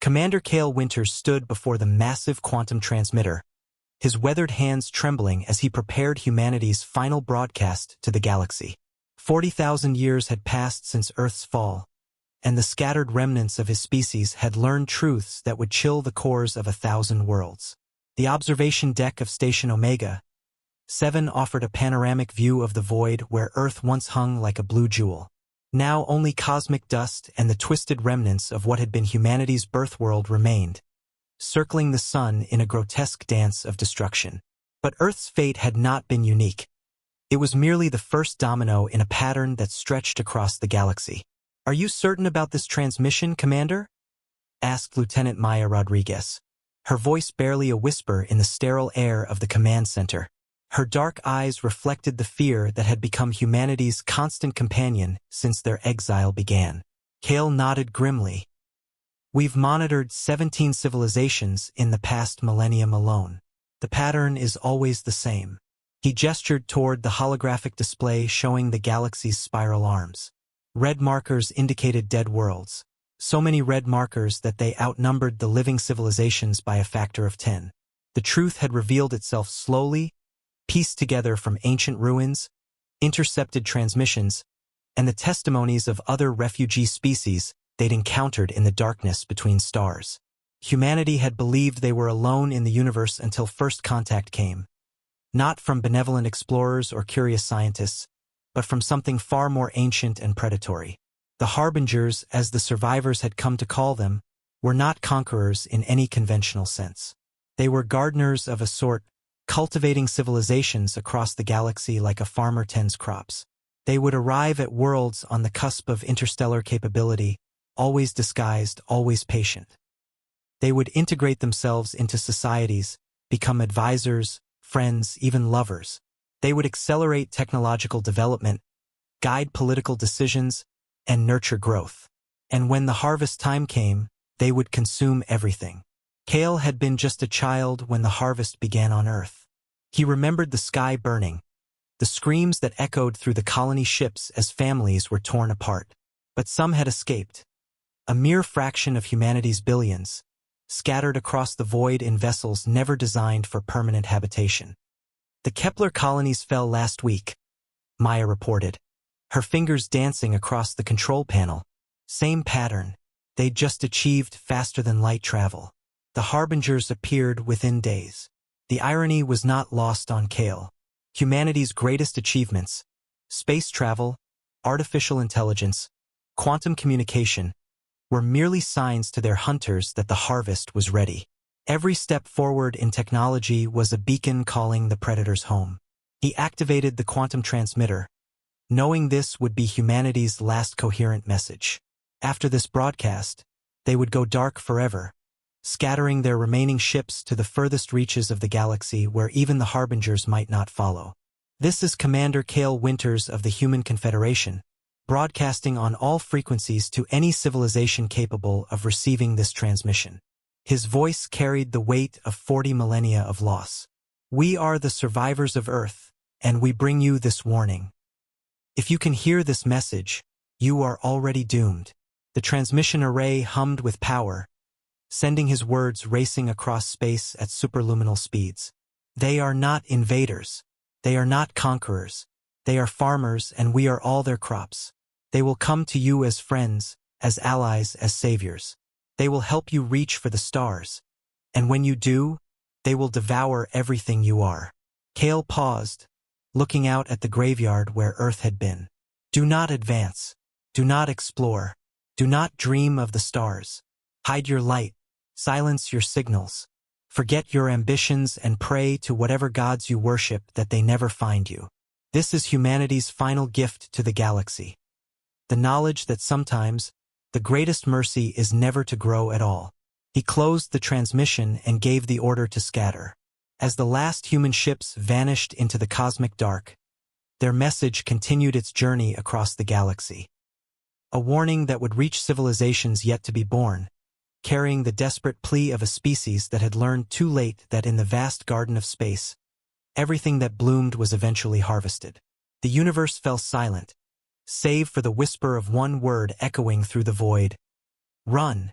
Commander Cale Winters stood before the massive quantum transmitter, his weathered hands trembling as he prepared humanity's final broadcast to the galaxy. 40,000 years had passed since Earth's fall, and the scattered remnants of his species had learned truths that would chill the cores of 1,000 worlds. The observation deck of Station Omega 7 offered a panoramic view of the void where Earth once hung like a blue jewel. Now only cosmic dust and the twisted remnants of what had been humanity's birth world remained, circling the sun in a grotesque dance of destruction. But Earth's fate had not been unique. It was merely the first domino in a pattern that stretched across the galaxy. "Are you certain about this transmission, Commander?" asked Lieutenant Maya Rodriguez, her voice barely a whisper in the sterile air of the command center. Her dark eyes reflected the fear that had become humanity's constant companion since their exile began. Cale nodded grimly. "We've monitored 17 civilizations in the past millennium alone. The pattern is always the same." He gestured toward the holographic display showing the galaxy's spiral arms. Red markers indicated dead worlds, so many red markers that they outnumbered the living civilizations by a factor of 10. The truth had revealed itself slowly, pieced together from ancient ruins, intercepted transmissions, and the testimonies of other refugee species they'd encountered in the darkness between stars. Humanity had believed they were alone in the universe until first contact came, not from benevolent explorers or curious scientists, but from something far more ancient and predatory. The Harbingers, as the survivors had come to call them, were not conquerors in any conventional sense. They were gardeners of a sort, cultivating civilizations across the galaxy like a farmer tends crops. They would arrive at worlds on the cusp of interstellar capability, always disguised, always patient. They would integrate themselves into societies, become advisors, friends, even lovers. They would accelerate technological development, guide political decisions, and nurture growth. And when the harvest time came, they would consume everything. Cale had been just a child when the harvest began on Earth. He remembered the sky burning, the screams that echoed through the colony ships as families were torn apart. But some had escaped, a mere fraction of humanity's billions, scattered across the void in vessels never designed for permanent habitation. "The Kepler colonies fell last week," Maya reported, her fingers dancing across the control panel. Same pattern. They'd just achieved faster-than-light travel. The Harbingers appeared within days. The irony was not lost on Cale. Humanity's greatest achievements, space travel, artificial intelligence, quantum communication, were merely signs to their hunters that the harvest was ready. Every step forward in technology was a beacon calling the predators home. He activated the quantum transmitter, knowing this would be humanity's last coherent message. After this broadcast, they would go dark forever, scattering their remaining ships to the furthest reaches of the galaxy where even the Harbingers might not follow. This is Commander Cale Winters of the Human Confederation, broadcasting on all frequencies to any civilization capable of receiving this transmission. His voice carried the weight of 40 millennia of loss. "We are the survivors of Earth, and we bring you this warning. If you can hear this message, you are already doomed." The transmission array hummed with power, sending his words racing across space at superluminal speeds. "They are not invaders. They are not conquerors. They are farmers, and we are all their crops. They will come to you as friends, as allies, as saviors. They will help you reach for the stars. And when you do, they will devour everything you are." Cale paused, looking out at the graveyard where Earth had been. "Do not advance. Do not explore. Do not dream of the stars. Hide your light. Silence your signals. Forget your ambitions and pray to whatever gods you worship that they never find you. This is humanity's final gift to the galaxy. The knowledge that sometimes the greatest mercy is never to grow at all." He closed the transmission and gave the order to scatter. As the last human ships vanished into the cosmic dark, their message continued its journey across the galaxy. A warning that would reach civilizations yet to be born, carrying the desperate plea of a species that had learned too late that in the vast garden of space, everything that bloomed was eventually harvested. The universe fell silent, save for the whisper of one word echoing through the void: "Run."